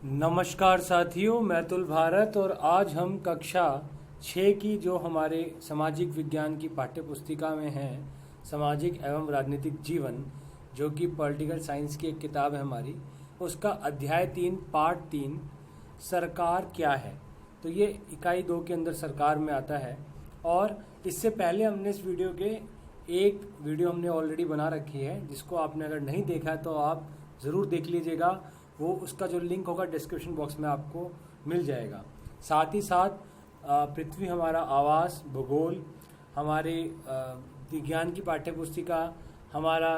नमस्कार साथियों, मैं अतुल भारत और आज हम कक्षा 6 की जो हमारे सामाजिक विज्ञान की पाठ्य पुस्तिका में है सामाजिक एवं राजनीतिक जीवन, जो कि पॉलिटिकल साइंस की एक किताब है हमारी, उसका अध्याय 3 पार्ट 3 सरकार क्या है। तो ये इकाई 2 के अंदर सरकार में आता है। और इससे पहले हमने इस वीडियो के एक वीडियो हमने ऑलरेडी बना रखी है, जिसको आपने अगर नहीं देखा है तो आप ज़रूर देख लीजिएगा। वो उसका जो लिंक होगा डिस्क्रिप्शन बॉक्स में आपको मिल जाएगा। साथ ही साथ पृथ्वी हमारा आवास, भूगोल, हमारे विज्ञान की पाठ्य पुस्तिका, हमारा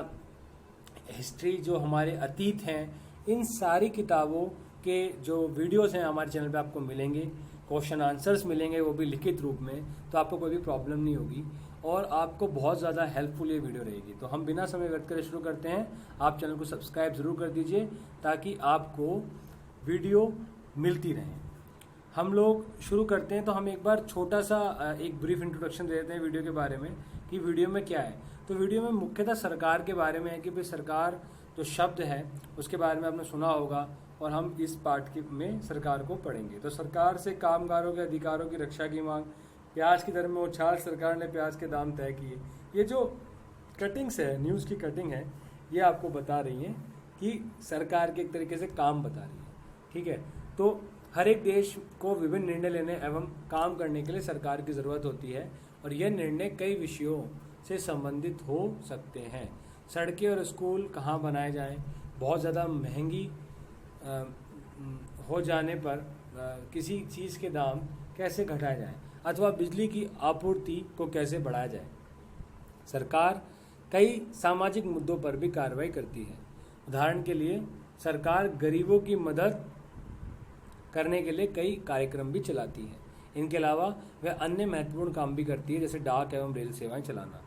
हिस्ट्री, जो हमारे अतीत हैं, इन सारी किताबों के जो वीडियोस हैं हमारे चैनल पे आपको मिलेंगे। क्वेश्चन आंसर्स मिलेंगे, वो भी लिखित रूप में, तो आपको कोई भी प्रॉब्लम नहीं होगी और आपको बहुत ज़्यादा हेल्पफुल ये वीडियो रहेगी। तो हम बिना समय व्यर्थ करे शुरू करते हैं। आप चैनल को सब्सक्राइब ज़रूर कर दीजिए ताकि आपको वीडियो मिलती रहे। हम लोग शुरू करते हैं तो हम एक बार छोटा सा एक ब्रीफ इंट्रोडक्शन दे देते हैं वीडियो के बारे में कि वीडियो में क्या है। तो वीडियो में मुख्यतः सरकार के बारे में है कि भाई सरकार जो शब्द है उसके बारे में आपने सुना होगा और हम इस पार्ट में सरकार को पढ़ेंगे। तो सरकार से कामगारों के अधिकारों की रक्षा की मांग, प्याज की दर में उछाल, सरकार ने प्याज के दाम तय किए। ये जो कटिंग्स है, न्यूज़ की कटिंग है, ये आपको बता रही है कि सरकार के एक तरीके से काम बता रही है। ठीक है, तो हर एक देश को विभिन्न निर्णय लेने एवं काम करने के लिए सरकार की ज़रूरत होती है और यह निर्णय कई विषयों से संबंधित हो सकते हैं। सड़कें और स्कूल कहाँ बनाए जाएं, बहुत ज़्यादा महंगी हो जाने पर किसी चीज़ के दाम कैसे घटाए जाएं, अथवा बिजली की आपूर्ति को कैसे बढ़ाया जाए। सरकार कई सामाजिक मुद्दों पर भी कार्रवाई करती है। उदाहरण के लिए सरकार गरीबों की मदद करने के लिए कई कार्यक्रम भी चलाती है। इनके अलावा वह अन्य महत्वपूर्ण काम भी करती है, जैसे डाक एवं रेल सेवाएं चलाना।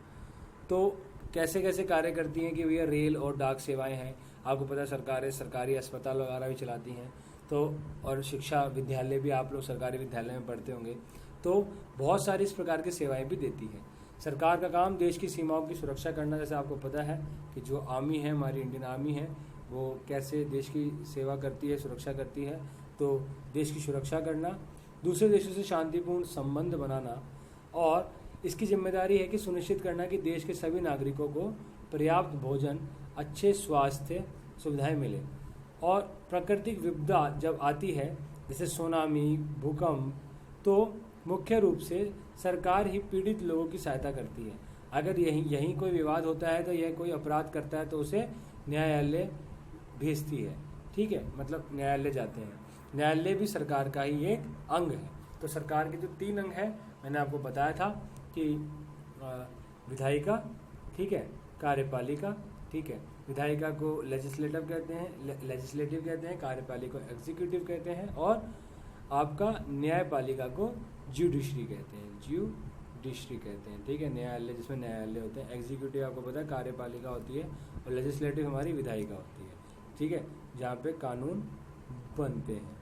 तो कैसे कैसे कार्य करती हैं कि भैया रेल और डाक सेवाएं हैं। आपको पता है सरकारें सरकारी अस्पताल वगैरह भी चलाती हैं। तो और शिक्षा विद्यालय भी, आप लोग सरकारी विद्यालय में पढ़ते होंगे, तो बहुत सारी इस प्रकार की सेवाएं भी देती है। सरकार का काम देश की सीमाओं की सुरक्षा करना। जैसे आपको पता है कि जो आर्मी है, हमारी इंडियन आर्मी है, वो कैसे देश की सेवा करती है, सुरक्षा करती है। तो देश की सुरक्षा करना, दूसरे देशों से शांतिपूर्ण संबंध बनाना, और इसकी जिम्मेदारी है कि सुनिश्चित करना कि देश के सभी नागरिकों को पर्याप्त भोजन, अच्छे स्वास्थ्य सुविधाएं मिले। और प्राकृतिक विपदा जब आती है, जैसे सुनामी, भूकंप, तो मुख्य रूप से सरकार ही पीड़ित लोगों की सहायता करती है। अगर यहीं कोई विवाद होता है, तो यह कोई अपराध करता है, तो उसे न्यायालय भेजती है। ठीक है, मतलब न्यायालय जाते हैं। न्यायालय भी सरकार का ही एक अंग है। तो सरकार के जो 3 अंग है, मैंने आपको बताया था कि विधायिका, ठीक है, कार्यपालिका, ठीक है, विधायिका को लेजिस्लेटिव कहते हैं, कार्यपालिका को एग्जीक्यूटिव कहते हैं, और आपका न्यायपालिका को जुडिशरी कहते हैं। ठीक है, न्यायालय जिसमें न्यायालय होते हैं। एग्जीक्यूटिव आपको पता है कार्यपालिका होती है और लेजिस्लेटिव हमारी विधायिका होती है। ठीक है, जहाँ पे कानून बनते हैं,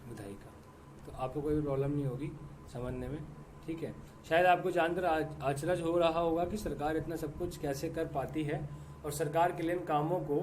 विधायिका। तो आपको कोई भी प्रॉब्लम नहीं होगी समझने में। ठीक है, शायद आपको जानकर आश्चर्य हो रहा होगा कि सरकार इतना सब कुछ कैसे कर पाती है और सरकार के लिए इन कामों को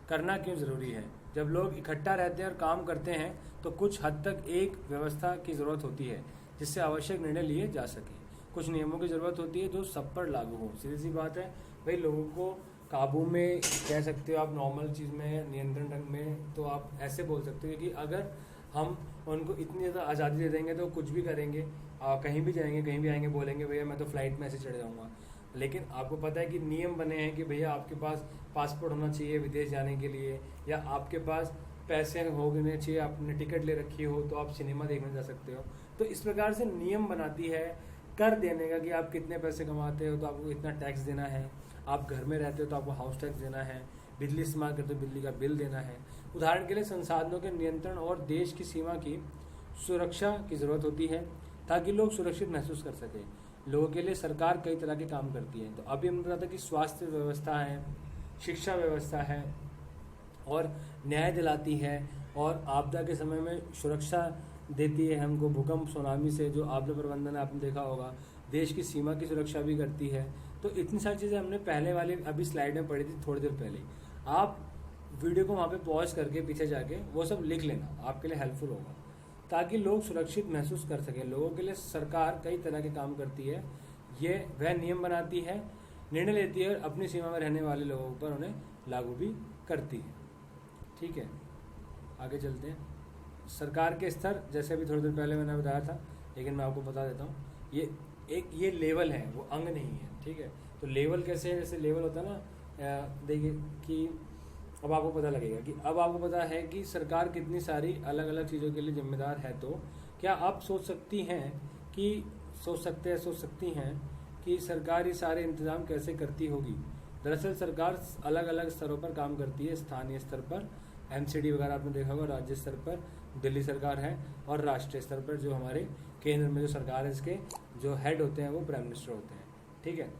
करना क्यों ज़रूरी है। जब लोग इकट्ठा रहते हैं और काम करते हैं तो कुछ हद तक एक व्यवस्था की ज़रूरत होती है जिससे आवश्यक निर्णय लिए जा सके। कुछ नियमों की ज़रूरत होती है जो सब पर लागू हो। सीधी सी बात है भाई, लोगों को काबू में कह सकते हो आप, नॉर्मल चीज़ में, नियंत्रण ढंग में, तो आप ऐसे बोल सकते हो कि अगर हम उनको इतनी ज़्यादा आज़ादी दे देंगे तो कुछ भी करेंगे, कहीं भी जाएंगे, कहीं भी आएंगे, बोलेंगे भैया मैं तो फ्लाइट में ऐसे चढ़ जाऊँगा। लेकिन आपको पता है कि नियम बने हैं कि भैया आपके पास पासपोर्ट होना चाहिए विदेश जाने के लिए, या आपके पास पैसे होने चाहिए, आपने टिकट ले रखी हो तो आप सिनेमा देखने जा सकते हो। तो इस प्रकार से नियम बनाती है कर देने का कि आप कितने पैसे कमाते हो तो आपको इतना टैक्स देना है, आप घर में रहते हो तो आपको हाउस टैक्स देना है, बिजली इस्तेमाल करते हो बिजली का बिल देना है। उदाहरण के लिए संसाधनों के नियंत्रण और देश की सीमा की सुरक्षा की ज़रूरत होती है ताकि लोग सुरक्षित महसूस कर सकें। लोगों के लिए सरकार कई तरह के काम करती है। तो अभी हमने बताया था कि स्वास्थ्य व्यवस्था है, शिक्षा व्यवस्था है, और न्याय दिलाती है, और आपदा के समय में सुरक्षा देती है हमको, भूकंप, सुनामी से जो आपदा प्रबंधन आपने देखा होगा, देश की सीमा की सुरक्षा भी करती है। तो इतनी सारी चीज़ें हमने पहले वाली अभी स्लाइड में पढ़ी थी थोड़ी देर पहले। आप वीडियो को वहाँ पे पॉज करके पीछे जाके वो सब लिख लेना, आपके लिए हेल्पफुल होगा, ताकि लोग सुरक्षित महसूस कर सकें। लोगों के लिए सरकार कई तरह के काम करती है, ये वह नियम बनाती है, निर्णय लेती है और अपनी सीमा में रहने वाले लोगों पर उन्हें लागू भी करती है। ठीक है, आगे चलते हैं। सरकार के स्तर, जैसे अभी थोड़ी देर पहले मैंने बताया था, लेकिन मैं आपको बता देता हूँ, ये लेवल है, वो अंग नहीं है। ठीक है, तो लेवल कैसे है, जैसे लेवल होता है ना, देखिए कि अब आपको पता लगेगा कि अब आपको पता है कि सरकार कितनी सारी अलग अलग चीज़ों के लिए जिम्मेदार है। तो क्या आप सोच सकती हैं कि सरकार ये सारे इंतजाम कैसे करती होगी। दरअसल सरकार अलग अलग स्तरों पर काम करती है। स्थानीय स्तर पर एमसीडी वगैरह आपने देखा होगा, राज्य स्तर पर दिल्ली सरकार है, और राष्ट्रीय स्तर पर जो हमारे केंद्र में जो सरकार है, इसके जो हेड होते हैं वो प्राइम मिनिस्टर होते हैं। ठीक है,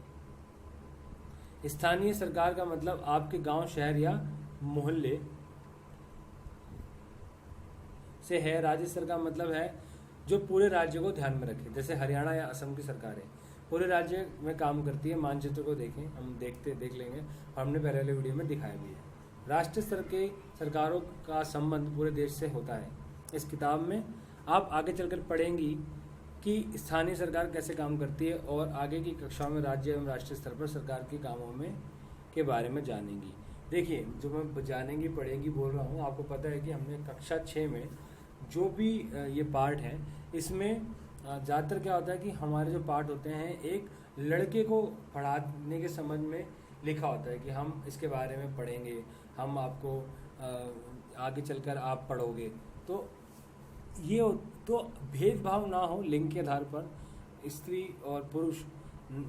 स्थानीय सरकार का मतलब आपके गांव, शहर या मोहल्ले से है। राज्य स्तर का मतलब है जो पूरे राज्य को ध्यान में रखे, जैसे हरियाणा या असम की सरकार है, पूरे राज्य में काम करती है। मानचित्र को देखें, हम देख लेंगे, और हमने पहले वाले वीडियो में दिखाया भी है। राष्ट्रीय स्तर के सरकारों का संबंध पूरे देश से होता है। इस किताब में आप आगे चलकर पढ़ेंगी कि स्थानीय सरकार कैसे काम करती है, और आगे की कक्षाओं में राज्य एवं राष्ट्रीय स्तर पर सरकार के कामों में के बारे में जानेंगी। देखिए, जो मैं जानेंगी पढ़ेंगी बोल रहा हूँ, आपको पता है कि हमने कक्षा 6 में जो भी ये पार्ट है, इसमें ज़्यादातर क्या होता है कि हमारे जो पार्ट होते हैं, एक लड़के को पढ़ाने के संबंध में लिखा होता है कि हम इसके बारे में पढ़ेंगे, हम आपको आगे चलकर आप पढ़ोगे। तो ये तो भेदभाव ना हो लिंग के आधार पर, स्त्री और पुरुष,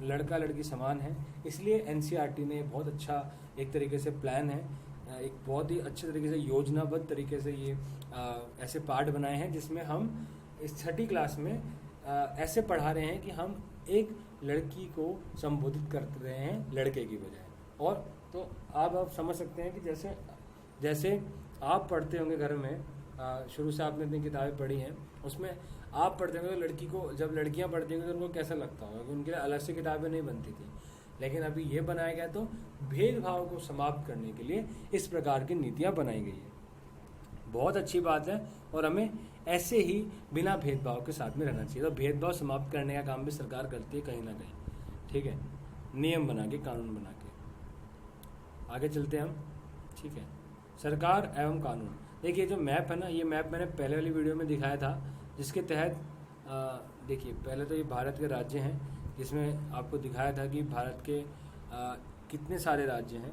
लड़का लड़की समान है। इसलिए एनसीईआरटी ने बहुत अच्छा एक तरीके से प्लान है, एक बहुत ही अच्छे तरीके से योजनाबद्ध तरीके से ये ऐसे पार्ट बनाए हैं, जिसमें हम इस 6ठी क्लास में ऐसे पढ़ा रहे हैं कि हम एक लड़की को संबोधित कर रहे हैं लड़के की बजाय। और तो आप समझ सकते हैं कि जैसे आप पढ़ते होंगे घर में, शुरू से आपने इतनी किताबें पढ़ी हैं, उसमें आप पढ़ते होंगे तो लड़की को, जब लड़कियां पढ़ती होंगी तो उनको कैसा लगता होगा कि उनके लिए अलग से किताबें नहीं बनती थी। लेकिन अभी ये बनाया गया तो भेदभाव को समाप्त करने के लिए इस प्रकार की नीतियां बनाई गई है। बहुत अच्छी बात है, और हमें ऐसे ही बिना भेदभाव के साथ में रहना चाहिए। तो भेदभाव समाप्त करने का काम भी सरकार करती है कहीं ना कहीं। ठीक है, नियम बना के, कानून बना के। आगे चलते हैं हम। ठीक है, सरकार एवं कानून। देखिए, जो मैप है ना, ये मैप मैंने पहले वाली वीडियो में दिखाया था, जिसके तहत देखिए, पहले तो ये भारत के राज्य हैं, जिसमें आपको दिखाया था कि भारत के कितने सारे राज्य हैं,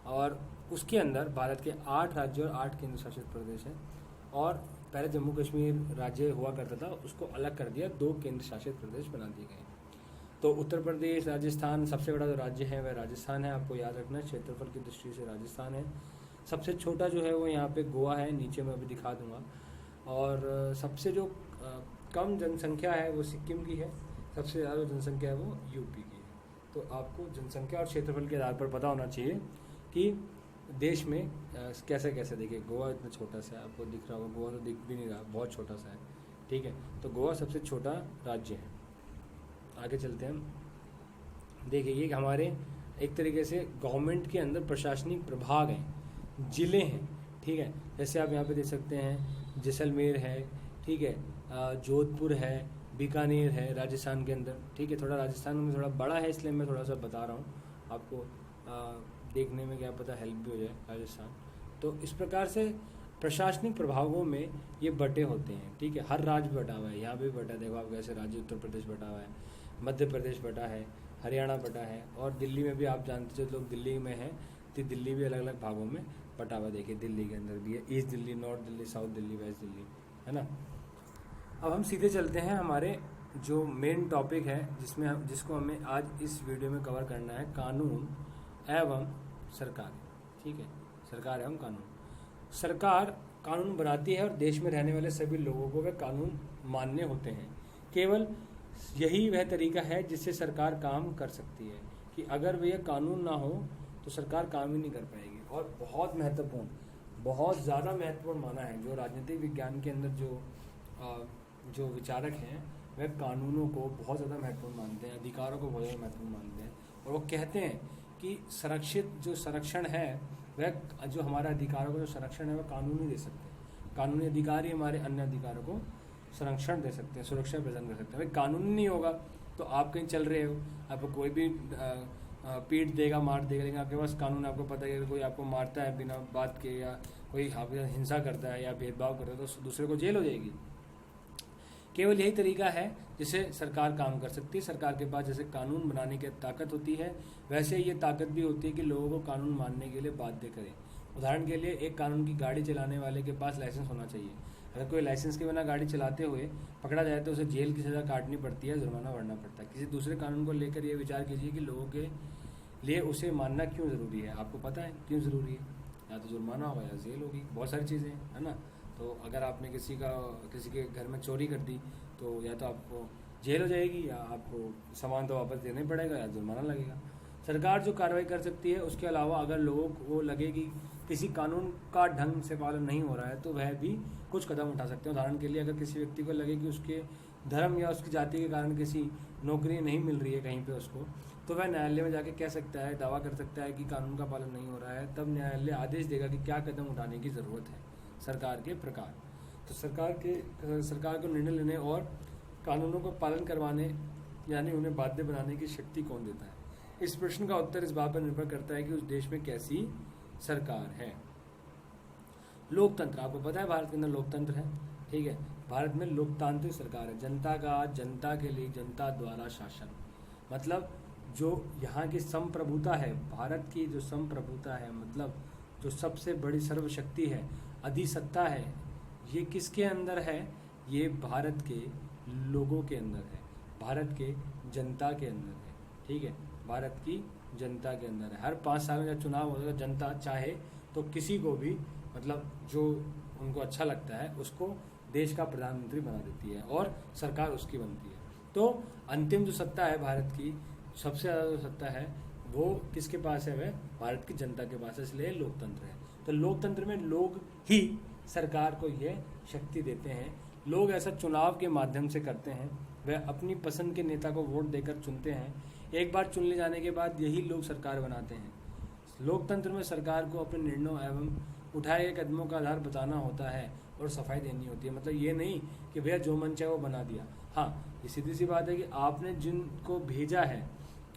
और उसके अंदर भारत के 8 राज्य और 8 केंद्र शासित प्रदेश हैं। और पहले जम्मू कश्मीर राज्य हुआ करता था, उसको अलग कर दिया, 2 केंद्र शासित प्रदेश बना दिए गए। तो उत्तर प्रदेश, राजस्थान, सबसे बड़ा जो राज्य है वह राजस्थान है, आपको याद रखना है। क्षेत्रफल की दृष्टि से राजस्थान है। सबसे छोटा जो है वो यहाँ पे गोवा है, नीचे मैं अभी दिखा दूंगा। और सबसे जो कम जनसंख्या है वो सिक्किम की है, सबसे ज़्यादा जनसंख्या है वो यूपी की है। तो आपको जनसंख्या और क्षेत्रफल के आधार पर पता होना चाहिए कि देश में कैसे कैसे। देखिए, गोवा इतना छोटा सा है, आपको दिख रहा होगा, गोवा तो दिख भी नहीं रहा, बहुत छोटा सा है। ठीक है, तो गोवा सबसे छोटा राज्य है। आगे चलते हैं हम। देखिए, ये हमारे एक तरीके से गवर्नमेंट के अंदर प्रशासनिक प्रभाग हैं, जिले हैं। ठीक है, जैसे आप यहाँ पे देख सकते हैं, जैसलमेर है, ठीक है, जोधपुर है, बीकानेर है राजस्थान के अंदर। ठीक है, थोड़ा राजस्थान में थोड़ा बड़ा है, इसलिए मैं थोड़ा सा बता रहा हूँ आपको, देखने में क्या पता हेल्प भी हो जाए राजस्थान। तो इस प्रकार से प्रशासनिक प्रभागों में ये बटे होते हैं। ठीक है, हर राज्य बटा हुआ है, यहाँ पे भी बटा, देखो आप कैसे राज्य, उत्तर प्रदेश बटा हुआ है, मध्य प्रदेश बटा है, हरियाणा बटा है, और दिल्ली में भी आप जानते हो, लोग दिल्ली में हैं तो दिल्ली भी अलग अलग भागों में बटा हुआ। देखिए, दिल्ली के अंदर भी है, east Delhi, north Delhi, south Delhi, west Delhi, है ना। अब हम सीधे चलते हैं हमारे जो मेन टॉपिक है, जिसको हमें आज इस वीडियो में कवर करना है, कानून एवं सरकार। ठीक है, सरकार एवं कानून। सरकार कानून बनाती है और देश में रहने वाले सभी लोगों को वह कानून मान्य होते हैं। केवल यही वह तरीका है जिससे सरकार काम कर सकती है, कि अगर वह कानून ना हो तो सरकार काम ही नहीं कर पाएगी। और बहुत महत्वपूर्ण, बहुत ज़्यादा महत्वपूर्ण माना है, जो राजनीतिक विज्ञान के अंदर जो विचारक हैं वह कानूनों को बहुत ज़्यादा महत्वपूर्ण मानते हैं, अधिकारों को बहुत ज़्यादा महत्वपूर्ण मानते हैं। और वो कहते हैं कि संरक्षण है वह जो हमारे अधिकारों का जो संरक्षण है वह कानूनी दे सकते हैं। कानूनी अधिकार ही हमारे अन्य अधिकारों को संरक्षण दे सकते हैं, सुरक्षा प्रदान कर सकते हैं। भाई कानूनी नहीं होगा तो आप कहीं चल रहे हो, आपको कोई भी पीट देगा, मार देगा, लेकिन आपके पास कानून, आपको पता है कि कोई आपको मारता है बिना बात के, या कोई आपके हिंसा करता है या भेदभाव करता है तो दूसरे को जेल हो जाएगी। केवल यही तरीका है जिससे सरकार काम कर सकती है। सरकार के पास जैसे कानून बनाने की ताकत होती है, वैसे ये ताकत भी होती है कि लोगों को कानून मानने के लिए बाध्य करे। उदाहरण के लिए एक कानून की गाड़ी चलाने वाले के पास लाइसेंस होना चाहिए। अगर कोई लाइसेंस के बिना गाड़ी चलाते हुए पकड़ा जाए तो उसे जेल की सज़ा काटनी पड़ती है, जुर्माना भरना पड़ता है। किसी दूसरे कानून को लेकर ये विचार कीजिए कि लोगों के लिए उसे मानना क्यों ज़रूरी है। आपको पता है क्यों ज़रूरी है? या तो जुर्माना होगा या जेल होगी, बहुत सारी चीज़ें है ना। तो अगर आपने किसी के घर में चोरी कर दी तो या तो आपको जेल हो जाएगी, या आपको सामान तो वापस देना ही पड़ेगा, या जुर्माना लगेगा। सरकार जो कार्रवाई कर सकती है, उसके अलावा अगर लोगों को लगे कि किसी कानून का ढंग से पालन नहीं हो रहा है तो वह भी कुछ कदम उठा सकते हैं। उदाहरण के लिए अगर किसी व्यक्ति को लगे कि उसके धर्म या उसकी जाति के कारण किसी नौकरी नहीं मिल रही है कहीं पे उसको, तो वह न्यायालय में जाके कह सकता है, दावा कर सकता है कि कानून का पालन नहीं हो रहा है। तब न्यायालय आदेश देगा कि क्या कदम उठाने की ज़रूरत है सरकार के प्रकार। तो सरकार को निर्णय लेने और कानूनों का पालन करवाने यानी उन्हें बाध्य बनाने की शक्ति कौन देता है? इस प्रश्न का उत्तर इस बात पर निर्भर करता है कि उस देश में कैसी सरकार है। लोकतंत्र, आपको पता है भारत के अंदर लोकतंत्र है, ठीक है। भारत में लोकतांत्रिक सरकार है। जनता का, जनता के लिए, जनता द्वारा शासन। मतलब जो यहाँ की संप्रभुता है, भारत की जो संप्रभुता है, मतलब जो सबसे बड़ी सर्वशक्ति है, अधिसत्ता है, ये किसके अंदर है? ये भारत के लोगों के अंदर है, भारत के जनता के अंदर है, ठीक है। भारत की जनता के अंदर है। हर 5 साल में जब चुनाव होता है, जनता चाहे तो किसी को भी, मतलब जो उनको अच्छा लगता है उसको देश का प्रधानमंत्री बना देती है और सरकार उसकी बनती है। तो अंतिम जो सत्ता है भारत की, सबसे ज़्यादा जो सत्ता है वो किसके पास है? वह भारत की जनता के पास है, इसलिए लोकतंत्र है। तो लोकतंत्र में लोग ही सरकार को यह शक्ति देते हैं। लोग ऐसा चुनाव के माध्यम से करते हैं, वह अपनी पसंद के नेता को वोट देकर चुनते हैं। एक बार चुन ले जाने के बाद यही लोग सरकार बनाते हैं। लोकतंत्र में सरकार को अपने निर्णयों एवं उठाए गए कदमों का आधार बताना होता है और सफाई देनी होती है। मतलब ये नहीं कि भैया जो मन चाहे वो बना दिया। हाँ, ये सीधी सी बात है कि आपने जिनको भेजा है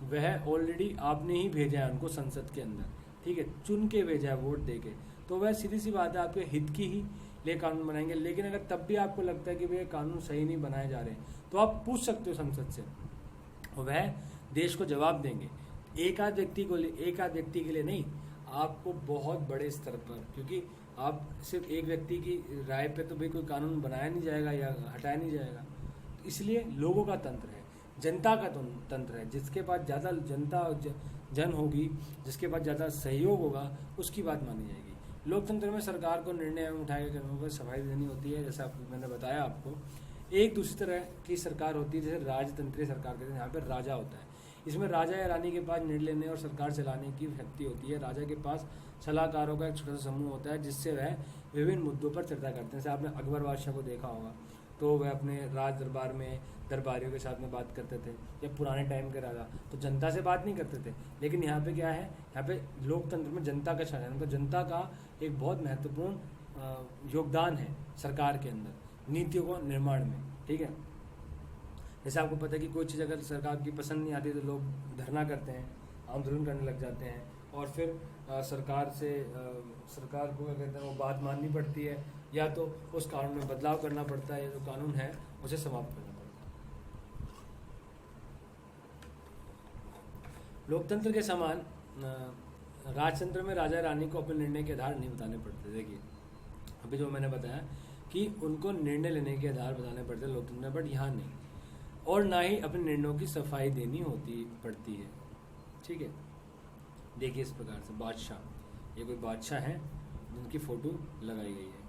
वह ऑलरेडी आपने ही भेजा है उनको संसद के अंदर, ठीक है, चुन के भेजा है वोट दे के, तो वह सीधी सी बात है आपके हित की ही लिए कानून बनाएंगे। लेकिन अगर तब भी आपको लगता है कि भैया कानून सही नहीं बनाए जा रहे तो आप पूछ सकते हो संसद से, वह देश को जवाब देंगे। एक आध व्यक्ति के लिए नहीं, आपको बहुत बड़े स्तर पर, क्योंकि आप सिर्फ एक व्यक्ति की राय पे तो भाई कोई कानून बनाया नहीं जाएगा या हटाया नहीं जाएगा। तो इसलिए लोगों का तंत्र है, जनता का तंत्र है। जिसके पास ज़्यादा जन होगी, जिसके पास ज़्यादा सहयोग होगा, उसकी बात मानी जाएगी। लोकतंत्र में सरकार को निर्णय एवं उठाए गए कदमों पर सफाई देनी होती है। जैसा मैंने बताया आपको, एक दूसरी तरह की सरकार होती है जैसे राजतंत्रीय सरकार कहते हैं, यहाँ पर राजा होता है। इसमें राजा या रानी के पास निर्णय लेने और सरकार चलाने की शक्ति होती है। राजा के पास सलाहकारों का एक छोटा सा समूह होता है जिससे वह विभिन्न मुद्दों पर चर्चा करते हैं। जैसे आपने अकबर बादशाह को देखा होगा, तो वह अपने राज दरबार में दरबारियों के साथ में बात करते थे, या पुराने टाइम के राजा तो जनता से बात नहीं करते थे। लेकिन यहाँ पे क्या है, यहाँ पे लोकतंत्र में जनता का शासन, तो जनता का एक बहुत महत्वपूर्ण योगदान है सरकार के अंदर नीतियों को निर्माण में, ठीक है। जैसे आपको पता है कि कोई चीज़ अगर सरकार की पसंद नहीं आती तो लोग धरना करते हैं, आंदोलन करने लग जाते हैं, और फिर सरकार को क्या कहते हैं वो बात माननी पड़ती है, या तो उस कानून में बदलाव करना पड़ता है, या जो कानून है उसे समाप्त करना पड़ता है। लोकतंत्र के समान राजतंत्र में राजा रानी को अपने निर्णय के आधार नहीं बताने पड़ते। देखिए अभी जो मैंने बताया कि उनको निर्णय लेने के आधार बताने पड़ते लोकतंत्र में, बट यहाँ नहीं, और ना ही अपने निर्णयों की सफाई देनी पड़ती है, ठीक है। देखिए इस प्रकार से बादशाह, ये कोई बादशाह हैं जिनकी फोटो लगाई गई है।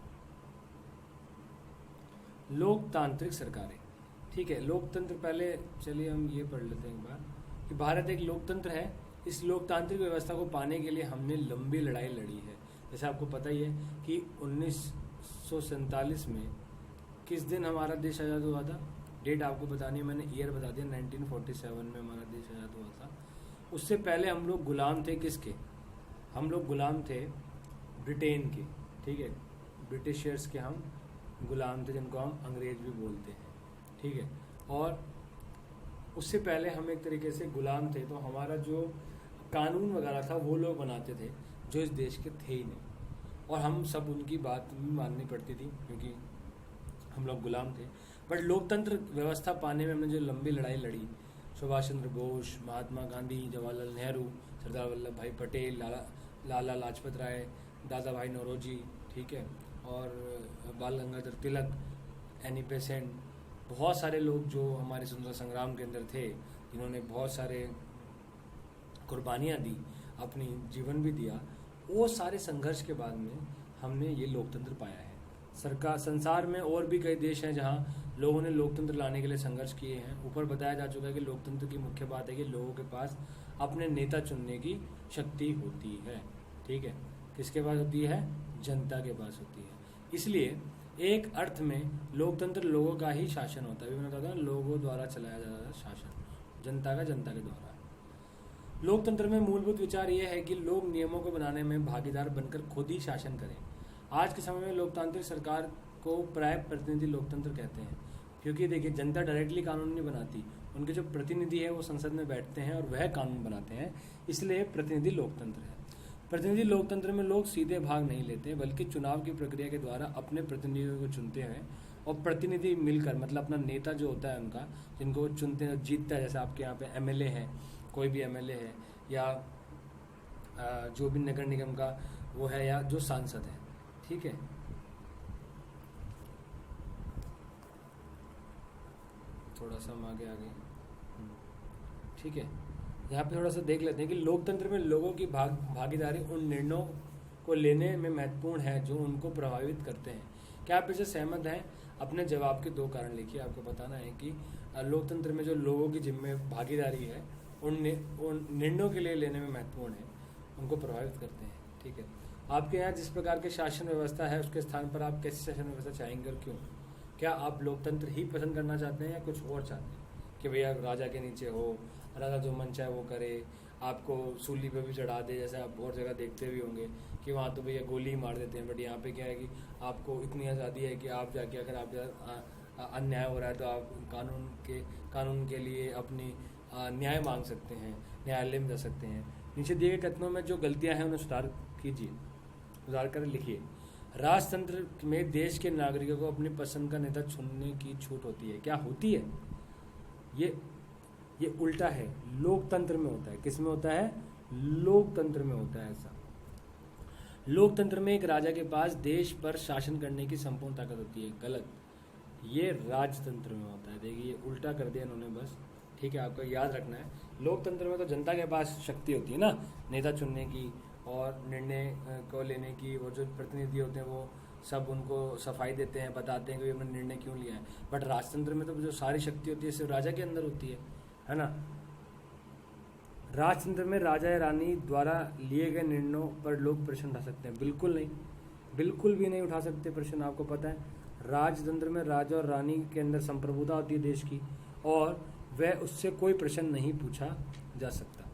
लोकतांत्रिक सरकारें, ठीक है। लोकतंत्र, पहले चलिए हम ये पढ़ लेते हैं एक बार कि भारत एक लोकतंत्र है। इस लोकतांत्रिक व्यवस्था को पाने के लिए हमने लंबी लड़ाई लड़ी है। जैसे आपको पता ही है कि 1947 में किस दिन हमारा देश आज़ाद हुआ था। डेट आपको बतानी है, मैंने ईयर बता दिया, 1947 में हमारा देश आज़ाद हुआ था। उससे पहले हम लोग गुलाम थे किसके? हम लोग गुलाम थे ब्रिटेन के, ठीक है, ब्रिटिशर्स के हम गुलाम थे, जिनको हम अंग्रेज भी बोलते हैं, ठीक है। और उससे पहले हम एक तरीके से गुलाम थे, तो हमारा जो कानून वगैरह था वो लोग बनाते थे जो इस देश के थे ही नहीं, और हम सब उनकी बात भी माननी पड़ती थी क्योंकि हम लोग गुलाम थे। बट लोकतंत्र व्यवस्था पाने में हमने जो लंबी लड़ाई लड़ी, सुभाष चंद्र बोस, महात्मा गांधी, जवाहरलाल नेहरू, सरदार वल्लभ भाई पटेल, लाला लाजपत राय, दादा भाई नौरोजी, ठीक है, और बाल गंगाधर तिलक, एनी बेसेंट, बहुत सारे लोग जो हमारे स्वतंत्रता संग्राम के अंदर थे, जिन्होंने बहुत सारे कुर्बानियाँ दी, अपनी जीवन भी दिया, वो सारे संघर्ष के बाद में हमने ये लोकतंत्र पाया है। संसार में और भी कई देश हैं जहाँ लोगों ने लोकतंत्र लाने के लिए संघर्ष किए हैं। ऊपर बताया जा चुका है कि लोकतंत्र की मुख्य बात है कि लोगों के पास अपने नेता चुनने की शक्ति होती है, ठीक है। किसके पास होती है? जनता के पास होती है। इसलिए एक अर्थ में लोकतंत्र लोगों का ही शासन होता है। मैंने कहा था लोगों द्वारा चलाया जा रहा शासन, जनता का जनता के द्वारा। लोकतंत्र में मूलभूत विचार यह है कि लोग नियमों को बनाने में भागीदार बनकर खुद ही शासन करें। आज के समय में लोकतांत्रिक सरकार को प्राय प्रतिनिधि लोकतंत्र कहते हैं, क्योंकि देखिए जनता डायरेक्टली कानून नहीं बनाती, उनके जो प्रतिनिधि है वो संसद में बैठते हैं और वह कानून बनाते हैं, इसलिए प्रतिनिधि लोकतंत्र है। प्रतिनिधि लोकतंत्र में लोग सीधे भाग नहीं लेते, बल्कि चुनाव की प्रक्रिया के द्वारा अपने प्रतिनिधियों को चुनते हैं, और प्रतिनिधि मिलकर, मतलब अपना नेता जो होता है उनका, जिनको वो चुनते हैं, जीतता है। जैसे आपके यहाँ पे एमएलए है, कोई भी एमएलए है, या जो भी नगर निगम का वो है, या जो सांसद है, ठीक है। थोड़ा सा हम आगे ठीक है। यहाँ पे थोड़ा सा देख लेते हैं कि लोकतंत्र में लोगों की भागीदारी उन निर्णयों को लेने में महत्वपूर्ण है जो उनको प्रभावित करते हैं। क्या आप इससे सहमत हैं? अपने जवाब के 2 कारण लिखिए। आपको बताना है कि लोकतंत्र में जो लोगों की जिम्मे भागीदारी है उन निर्णयों के लिए लेने में महत्वपूर्ण है, उनको प्रभावित करते हैं, ठीक है। आपके यहाँ जिस प्रकार के शासन व्यवस्था है उसके स्थान पर आप कैसी शासन व्यवस्था चाहेंगे और क्यों? क्या आप लोकतंत्र ही पसंद करना चाहते हैं या कुछ और चाहते हैं कि भैया राजा के नीचे हो, राजा जो मन चाहे वो करे, आपको सूली पे भी चढ़ा दे, जैसे आप बहुत जगह देखते भी होंगे कि वहाँ तो भैया गोली ही मार देते हैं। बट यहाँ पे क्या है कि आपको इतनी आज़ादी है कि आप जाके अगर आप अन्याय हो रहा है तो आप कानून के लिए अपनी न्याय मांग सकते हैं, न्यायालय में जा सकते हैं। नीचे दिए गए कथनों में जो गलतियाँ हैं उन्हें सुधार कीजिए, सुधार कर लिखिए। राजतंत्र में देश के नागरिकों को अपनी पसंद का नेता चुनने की छूट होती है। क्या होती है? ये उल्टा है, लोकतंत्र में होता है। किस में होता है? लोकतंत्र में होता है ऐसा। लोकतंत्र में एक राजा के पास देश पर शासन करने की संपूर्ण ताकत होती है। गलत, ये राजतंत्र में होता है। देखिए ये उल्टा कर दिया इन्होंने बस, ठीक है। आपको याद रखना है, लोकतंत्र में तो जनता के पास शक्ति होती है ना नेता चुनने की और निर्णय को लेने की। वो जो प्रतिनिधि होते हैं वो सब उनको सफाई देते हैं, बताते हैं कि हमने निर्णय क्यों लिया है। बट राजतंत्र में तो जो सारी शक्ति होती है सिर्फ राजा के अंदर होती है ना। राजतंत्र में राजा या रानी द्वारा लिए गए निर्णयों पर लोग प्रश्न उठा सकते हैं? बिल्कुल नहीं, बिल्कुल भी नहीं उठा सकते प्रश्न। आपको पता है राजतंत्र में राजा और रानी के अंदर संप्रभुता होती है देश की, और वह उससे कोई प्रश्न नहीं पूछा जा सकता,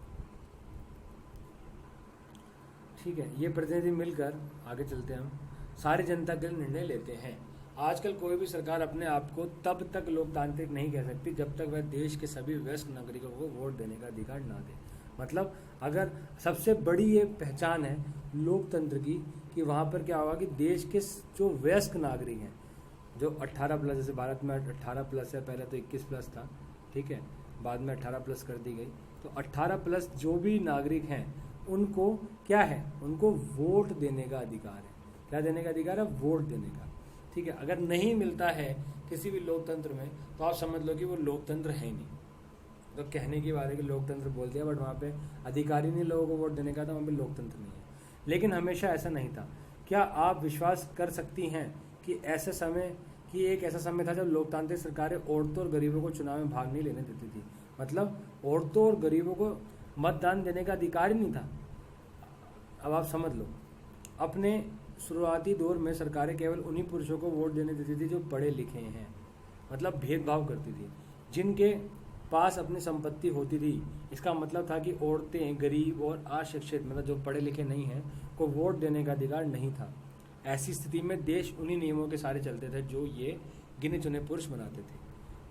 ठीक है। ये प्रतिनिधि मिलकर, आगे चलते हैं हम, सारी जनता के लिए निर्णय लेते हैं। आजकल कोई भी सरकार अपने आप को तब तक लोकतांत्रिक नहीं कह सकती जब तक वह देश के सभी वयस्क नागरिकों को वोट देने का अधिकार ना दे। मतलब अगर सबसे बड़ी ये पहचान है लोकतंत्र की कि वहाँ पर क्या होगा कि देश के जो वयस्क नागरिक हैं, जो 18+, जैसे भारत में 18+ है, पहले तो 21+ था, ठीक है, बाद में 18+ कर दी गई। तो 18+ जो भी नागरिक हैं उनको क्या है, उनको वोट देने का अधिकार है। क्या देने का अधिकार है? वोट देने का, ठीक है। अगर नहीं मिलता है किसी भी लोकतंत्र में तो आप समझ लो कि वो लोकतंत्र है ही नहीं। तो कहने की बात है कि लोकतंत्र बोल दिया, बट वहाँ पे अधिकार ही नहीं लोगों को वोट देने का, तो वहाँ पे लोकतंत्र नहीं है। लेकिन हमेशा ऐसा नहीं था। क्या आप विश्वास कर सकती हैं कि एक ऐसा समय था जब लोकतांत्रिक सरकारें औरतों और गरीबों को चुनाव में भाग नहीं लेने देती थी? मतलब औरतों और गरीबों को मतदान देने का अधिकार ही नहीं था। अब आप समझ लो, अपने शुरुआती दौर में सरकारें केवल उन्हीं पुरुषों को वोट देने देती थी जो पढ़े लिखे हैं, मतलब भेदभाव करती थी। जिनके पास अपनी संपत्ति होती थी। इसका मतलब था कि औरतें, गरीब और अशिक्षित मतलब जो पढ़े लिखे नहीं हैं को वोट देने का अधिकार नहीं था। ऐसी स्थिति में देश उन्हीं नियमों के सारे चलते थे जो ये गिने चुने पुरुष बनाते थे।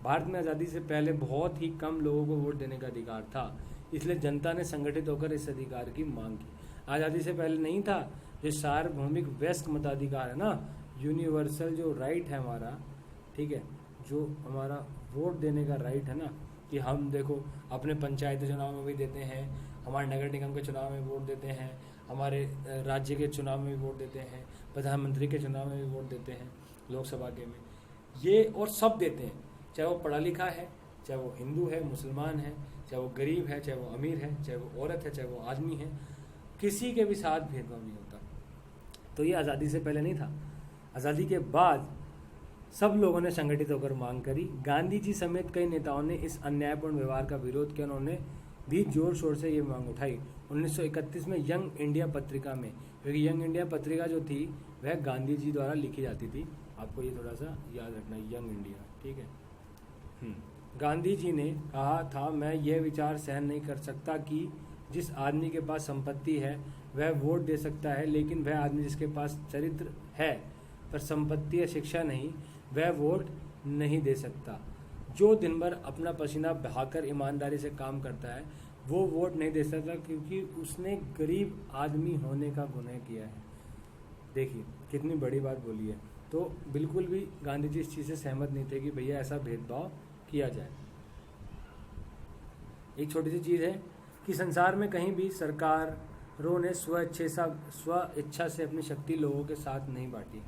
भारत में आज़ादी से पहले बहुत ही कम लोगों को वोट देने का अधिकार था, इसलिए जनता ने संगठित होकर इस अधिकार की मांग की। आज़ादी से पहले नहीं था। जो सार्वभौमिक वयस्क मताधिकार है ना, यूनिवर्सल जो राइट है हमारा, ठीक है, जो हमारा वोट देने का राइट है ना, कि हम देखो अपने पंचायती चुनाव में भी देते हैं, हमारे नगर निगम के चुनाव में वोट देते हैं, हमारे राज्य के चुनाव में भी वोट देते हैं, प्रधानमंत्री के चुनाव में भी वोट देते हैं, लोकसभा के में, ये और सब देते हैं, चाहे वो पढ़ा लिखा है, चाहे वो हिंदू है, मुसलमान है, चाहे वो गरीब है, चाहे वो अमीर है, चाहे वो औरत है, चाहे वो आदमी है, किसी के भी साथ भेदभाव नहीं होता। तो ये आज़ादी से पहले नहीं था। आज़ादी के बाद सब लोगों ने संगठित होकर मांग करी। गांधी जी समेत कई नेताओं ने इस अन्यायपूर्ण व्यवहार का विरोध किया। उन्होंने भी जोर शोर से ये मांग उठाई। 1931 में यंग इंडिया पत्रिका में, क्योंकि यंग इंडिया पत्रिका जो थी वह गांधी जी द्वारा लिखी जाती थी, आपको ये थोड़ा सा याद रखना, यंग इंडिया, ठीक है। गांधी जी ने कहा था, मैं यह विचार सहन नहीं कर सकता कि जिस आदमी के पास संपत्ति है वह वोट दे सकता है, लेकिन वह आदमी जिसके पास चरित्र है पर संपत्ति या शिक्षा नहीं, वह वोट नहीं दे सकता। जो दिन भर अपना पसीना बहाकर ईमानदारी से काम करता है वो वोट नहीं दे सकता, क्योंकि उसने गरीब आदमी होने का गुनाह किया है। देखिए कितनी बड़ी बात बोली है। तो बिल्कुल भी गांधी जी इस चीज़ से सहमत नहीं थे कि भैया ऐसा भेदभाव किया जाए। एक छोटी सी चीज़ है कि संसार में कहीं भी सरकारों ने स्व इच्छा से अपनी शक्ति लोगों के साथ नहीं बांटी।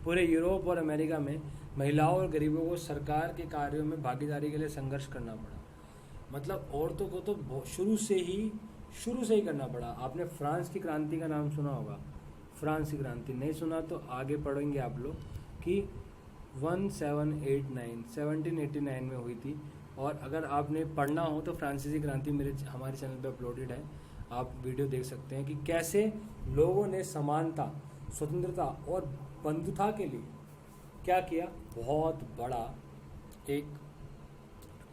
पूरे यूरोप और अमेरिका में महिलाओं और गरीबों को सरकार के कार्यों में भागीदारी के लिए संघर्ष करना पड़ा। मतलब औरतों को तो शुरू से ही करना पड़ा। आपने फ्रांस की क्रांति का नाम सुना होगा। फ्रांस की क्रांति नहीं सुना तो आगे पढ़ेंगे आप लोग कि 1789 में हुई थी। और अगर आपने पढ़ना हो तो फ्रांसीसी क्रांति हमारे चैनल पे अपलोडेड है, आप वीडियो देख सकते हैं कि कैसे लोगों ने समानता, स्वतंत्रता और बंधुता के लिए क्या किया, बहुत बड़ा एक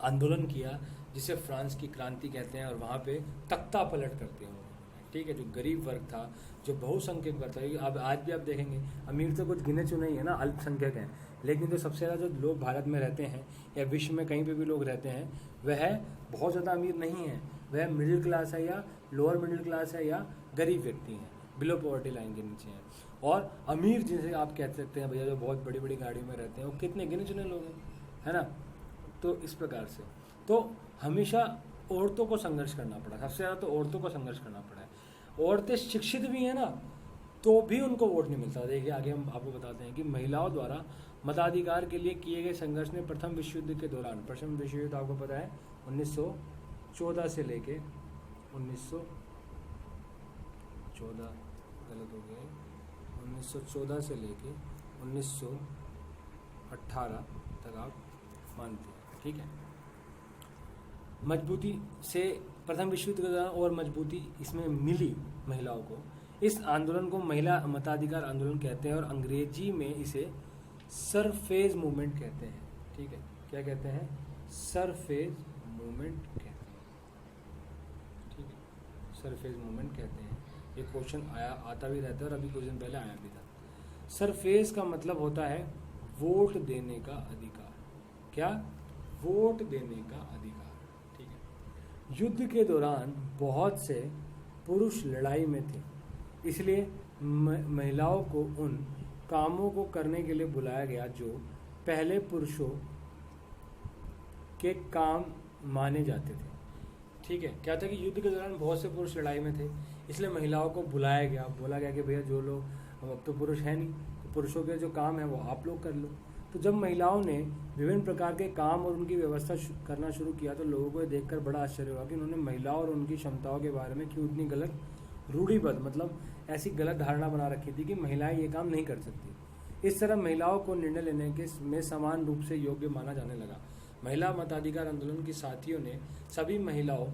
आंदोलन किया जिसे फ्रांस की क्रांति कहते हैं। और वहाँ पे तख्ता पलट करते हैं, ठीक है। जो गरीब वर्ग था, जो बहुसंख्यक वर्ग था, अब आज भी आप देखेंगे अमीर तो कुछ गिने चुने ही है ना, अल्पसंख्यक हैं, लेकिन जो सबसे ज़्यादा जो लोग भारत में रहते हैं या विश्व में कहीं पे भी लोग रहते हैं वह बहुत ज़्यादा अमीर नहीं है, वह मिडिल क्लास है या लोअर मिडिल क्लास है या गरीब व्यक्ति हैं, बिलो पॉवर्टी लाइन के नीचे हैं। और अमीर जिसे आप कह सकते हैं भैया जो बहुत बड़ी बड़ी गाड़ियों में रहते हैं, वो कितने गिने चुने लोग हैं, है ना। तो इस प्रकार से तो हमेशा औरतों को संघर्ष करना पड़ा, सबसे ज़्यादा तो औरतों को संघर्ष करना पड़ा है। औरतें शिक्षित भी हैं ना, तो भी उनको वोट नहीं मिलता। देखिए आगे हम आपको बताते हैं कि महिलाओं द्वारा मताधिकार के लिए किए गए संघर्ष ने प्रथम विश्व युद्ध के दौरान, प्रथम विश्व युद्ध आपको पता है 1914 से लेके 1914 से लेके 1918 तक आप मानते हैं, ठीक है। मजबूती से प्रथम विश्व युद्ध के दौरान और मजबूती इसमें मिली महिलाओं को। इस आंदोलन को महिला मताधिकार आंदोलन कहते हैं और अंग्रेजी में इसे सरफेज मूवमेंट कहते हैं, ठीक है। क्या कहते हैं? सरफेज मूवमेंट कहते हैं, ठीक है, सरफेज मूवमेंट कहते हैं। ये क्वेश्चन आता भी रहता है और अभी कुछ दिन पहले आया भी था। सरफेज का मतलब होता है वोट देने का अधिकार। क्या? वोट देने का अधिकार, ठीक है। युद्ध के दौरान बहुत से पुरुष लड़ाई में थे, इसलिए महिलाओं को उन कामों को करने के लिए बुलाया गया जो पहले पुरुषों के काम माने जाते थे, ठीक है। क्या था कि युद्ध के दौरान बहुत से पुरुष लड़ाई में थे, इसलिए महिलाओं को बुलाया गया, बोला गया कि भैया जो लोग, अब तो पुरुष है नहीं, तो पुरुषों के जो काम है वो आप लोग कर लो। तो जब महिलाओं ने विभिन्न प्रकार के काम और उनकी व्यवस्था करना शुरू किया तो लोगों को देखकर बड़ा आश्चर्य हुआ कि उन्होंने महिलाओं और उनकी क्षमताओं के बारे में क्यों इतनी गलत रूढ़िबद्ध, मतलब ऐसी गलत धारणा बना रखी थी कि महिलाएं ये काम नहीं कर सकती। इस तरह महिलाओं को निर्णय लेने के में समान रूप से योग्य माना जाने लगा। महिला मताधिकार आंदोलन की साथियों ने सभी महिलाओं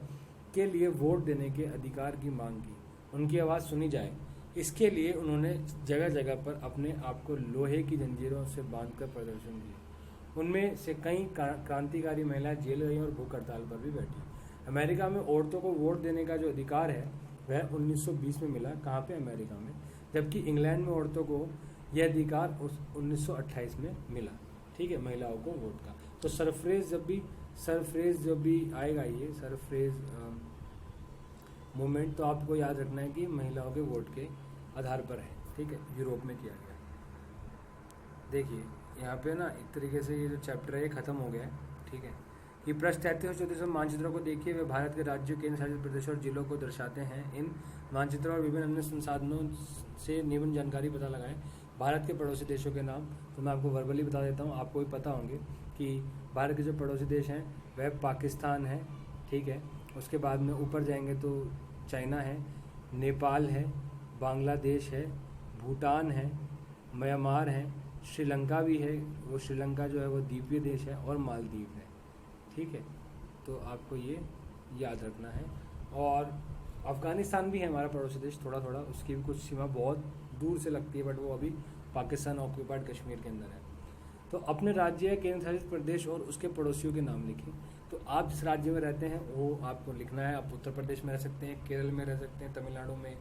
के लिए वोट देने के अधिकार की मांग की, उनकी आवाज़ सुनी जाए। इसके लिए उन्होंने जगह जगह पर अपने आप को लोहे की जंजीरों से बांधकर प्रदर्शन किया। उनमें से कई क्रांतिकारी महिलाएं जेल गई और भूख हड़ताल पर भी बैठी। अमेरिका में औरतों को वोट देने का जो अधिकार है वह 1920 में मिला। कहाँ पे? अमेरिका में। जबकि इंग्लैंड में औरतों को यह अधिकार 1928 में मिला। ठीक है, महिलाओं को वोट का। तो सरफ्रेज जब भी आएगा, ये सरफ्रेज मूवमेंट, तो आपको याद रखना है कि महिलाओं के वोट के आधार पर है। ठीक है, यूरोप में किया गया। देखिए यहाँ पे ना एक तरीके से ये जो चैप्टर है ये खत्म हो गया है। ठीक है, ये पृष्ठ 33-34 मानचित्रों को देखिए, वे भारत के राज्यों, केंद्र शासित प्रदेशों और जिलों को दर्शाते हैं। इन मानचित्रों और विभिन्न अन्य संसाधनों से निम्न जानकारी पता लगाएं। भारत के पड़ोसी देशों के नाम तो मैं आपको वर्बली बता देता हूँ, आपको भी पता होंगे कि भारत के जो पड़ोसी देश हैं वह पाकिस्तान है। ठीक है, उसके बाद में ऊपर जाएंगे तो चाइना है, नेपाल है, बांग्लादेश है, भूटान है, म्यांमार है, श्रीलंका भी है, वो श्रीलंका जो है वो द्वीपीय देश है, और मालदीव है। ठीक है, तो आपको ये याद रखना है। और अफ़गानिस्तान भी है हमारा पड़ोसी देश, थोड़ा थोड़ा उसकी भी कुछ सीमा बहुत दूर से लगती है, बट वो अभी पाकिस्तान ऑक्यूपाइड कश्मीर के अंदर है। तो अपने राज्य, केंद्र शासित प्रदेश और उसके पड़ोसियों के नाम लिखिए। तो आप जिस राज्य में रहते हैं वो आपको लिखना है। आप उत्तर प्रदेश में रह सकते हैं, केरल में रह सकते हैं, तमिलनाडु में,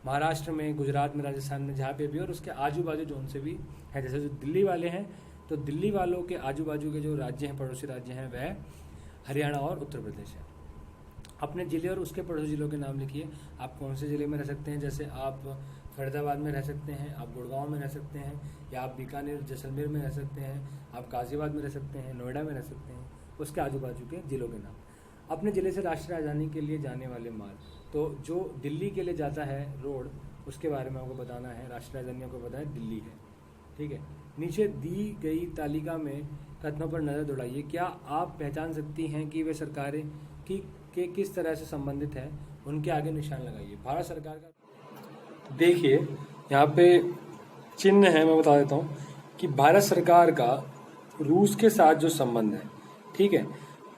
महाराष्ट्र में, गुजरात में, राजस्थान में, जहाँ पे भी, और उसके आजू बाजू जो उनसे भी है। जैसे जो दिल्ली वाले हैं तो दिल्ली वालों के आजू बाजू के जो राज्य हैं, पड़ोसी राज्य हैं, वह हरियाणा और उत्तर प्रदेश है। अपने ज़िले और उसके पड़ोसी ज़िलों के नाम लिखिए। आप कौन से ज़िले में रह सकते हैं? जैसे आप फरीदाबाद में रह सकते हैं, आप गुड़गांव में रह सकते हैं, या आप बीकानेर जैसलमेर में रह सकते हैं, आप गाज़ियाबाद में रह सकते हैं, नोएडा में रह सकते हैं, उसके आजू बाजू के ज़िलों के नाम। अपने ज़िले से राष्ट्रीय राजधानी के लिए जाने वाले मार्ग, तो जो दिल्ली के लिए जाता है रोड, उसके बारे में आपको बताना है। राष्ट्रीय राजधानी आपको पता है दिल्ली है। ठीक है, नीचे दी गई तालिका में कथनों पर नज़र दौड़ाइए। क्या आप पहचान सकती हैं कि वे सरकारें के किस तरह से संबंधित है? उनके आगे निशान लगाइए। भारत सरकार का देखिए यहाँ पे चिन्ह है, मैं बता देता हूँ कि भारत सरकार का रूस के साथ जो संबंध है, ठीक है,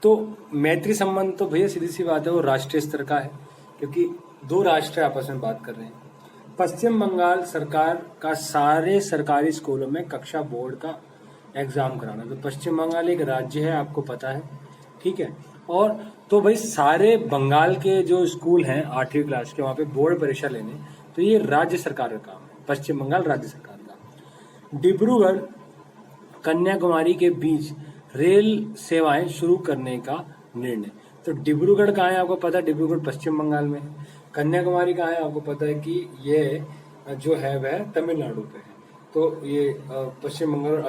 तो मैत्री संबंध तो भैया सीधी सी बात है वो राष्ट्रीय स्तर का है, क्योंकि दो राष्ट्र आपस में बात कर रहे हैं। पश्चिम बंगाल सरकार का सारे सरकारी स्कूलों में कक्षा बोर्ड का एग्जाम कराना, तो पश्चिम बंगाल एक राज्य है, आपको पता है। ठीक है, और तो भाई सारे बंगाल के जो स्कूल हैं 8वीं क्लास के, वहाँ पे बोर्ड परीक्षा लेने, तो ये राज्य सरकार का काम है, पश्चिम बंगाल राज्य सरकार का। डिब्रूगढ़ कन्याकुमारी के बीच रेल सेवाएं शुरू करने का निर्णय, तो डिब्रूगढ़ कहाँ है आपको पता है? डिब्रूगढ़ पश्चिम बंगाल में है। कन्याकुमारी कहाँ है आपको पता है कि ये जो है वह तमिलनाडु पे है। तो ये पश्चिम बंगाल और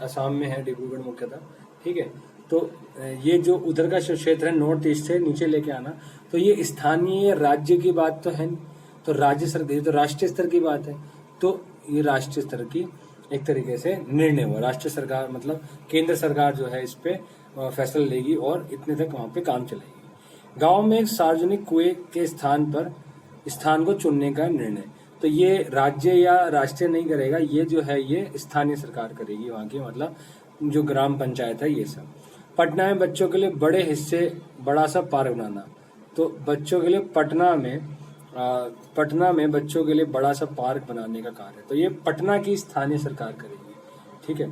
असम में है डिब्रूगढ़ मुख्यतः। ठीक है, तो ये जो उधर का क्षेत्र है नॉर्थ ईस्ट से नीचे लेके आना, तो ये स्थानीय राज्य की बात तो है नहीं, तो राज्य सरकार, तो राष्ट्रीय स्तर की बात है, तो ये राष्ट्रीय स्तर की एक तरीके से निर्णय हुआ। राष्ट्रीय सरकार मतलब केंद्र सरकार जो है इस पे फैसला लेगी और इतने तक वहाँ पे काम चलाएगी। गांव में एक सार्वजनिक कुएं के स्थान को चुनने का निर्णय, तो ये राज्य या राष्ट्रीय नहीं करेगा, ये जो है ये स्थानीय सरकार करेगी वहाँ की, मतलब जो ग्राम पंचायत है ये सब। पटना में बच्चों के लिए बड़े हिस्से बड़ा सा पार्क बनाना, तो बच्चों के लिए पटना में बच्चों के लिए बड़ा सा पार्क बनाने का कार्य, तो ये पटना की स्थानीय सरकार करेगी। ठीक है,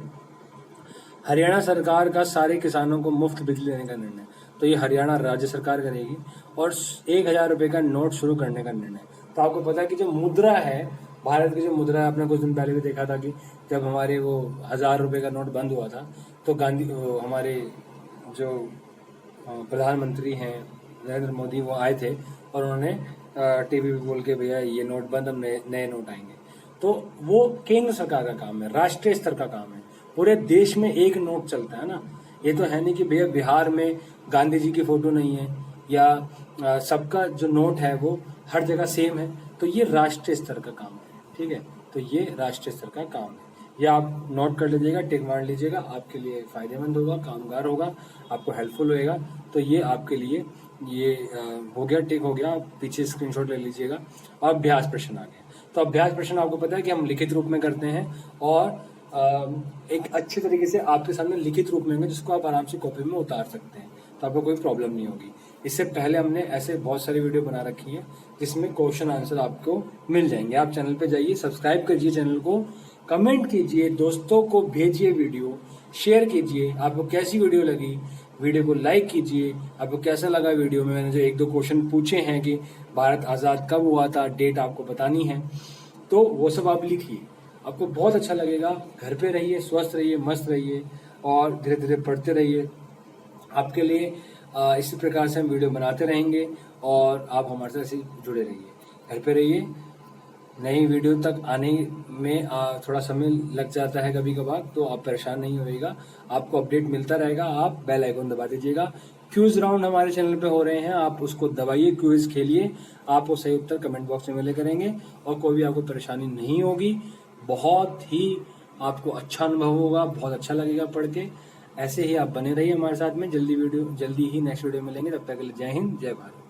हरियाणा सरकार का सारे किसानों को मुफ्त बिजली देने का निर्णय, तो ये हरियाणा राज्य सरकार करेगी। और 1000 रुपये का नोट शुरू करने का निर्णय, तो आपको पता है कि जो मुद्रा है, भारत की जो मुद्रा है, आपने कुछ दिन पहले भी देखा था कि जब हमारे वो 1000 रुपये का नोट बंद हुआ था, तो हमारे जो प्रधानमंत्री हैं नरेंद्र मोदी, वो आए थे और उन्होंने टीवी पे बोल के भैया ये नोट बंद, अब नए नोट आएंगे। तो वो केंद्र सरकार का काम है, राष्ट्रीय स्तर का काम है। पूरे देश में एक नोट चलता है ना, ये तो है नहीं कि भैया बिहार में गांधी जी की फोटो नहीं है या सबका जो नोट है वो हर जगह सेम है, तो ये राष्ट्रीय स्तर का काम है। ठीक है, तो ये राष्ट्रीय स्तर का काम है, ये आप नोट कर लीजिएगा, टिक मार लीजिएगा, आपके लिए फायदेमंद होगा, कामगार होगा, आपको हेल्पफुल होएगा। तो ये आपके लिए ये हो गया, टिक हो गया, पीछे स्क्रीनशॉट ले लीजिएगा। और अभ्यास प्रश्न आ गए, तो अभ्यास प्रश्न आपको पता है कि हम लिखित रूप में करते हैं और एक अच्छे तरीके से आपके सामने लिखित रूप में होंगे, जिसको आप आराम से कॉपी में उतार सकते हैं, तो आपको कोई प्रॉब्लम नहीं होगी। इससे पहले हमने ऐसे बहुत सारी वीडियो बना रखी है जिसमें क्वेश्चन आंसर आपको मिल जाएंगे। आप चैनल पे जाइए, सब्सक्राइब कीजिए चैनल को, कमेंट कीजिए, दोस्तों को भेजिए वीडियो, शेयर कीजिए। आपको कैसी वीडियो लगी, वीडियो को लाइक कीजिए। आपको कैसा लगा वीडियो में मैंने जो 1-2 क्वेश्चन पूछे हैं कि भारत आज़ाद कब हुआ था, डेट आपको बतानी है, तो वो सब आप लिखिए। आपको बहुत अच्छा लगेगा। घर पे रहिए, स्वस्थ रहिए, मस्त रहिए और धीरे धीरे पढ़ते रहिए। आपके लिए इसी प्रकार से हम वीडियो बनाते रहेंगे और आप हमारे साथ ऐसे जुड़े रहिए। घर पे रहिए। नई वीडियो तक आने में थोड़ा समय लग जाता है कभी कभार, तो आप परेशान नहीं होइएगा। आपको अपडेट मिलता रहेगा। आप बेल आइकन दबा दीजिएगा। क्विज राउंड हमारे चैनल पे हो रहे हैं, आप उसको दबाइए, क्विज खेलिए। आपको सही उत्तर कमेंट बॉक्स में मिले करेंगे और कोई भी आपको परेशानी नहीं होगी। बहुत ही आपको अच्छा अनुभव होगा, बहुत अच्छा लगेगा पढ़ के। ऐसे ही आप बने रहिए हमारे साथ में। जल्दी ही नेक्स्ट वीडियो मिलेंगे। तब तक के लिए जय हिंद, जय भारत।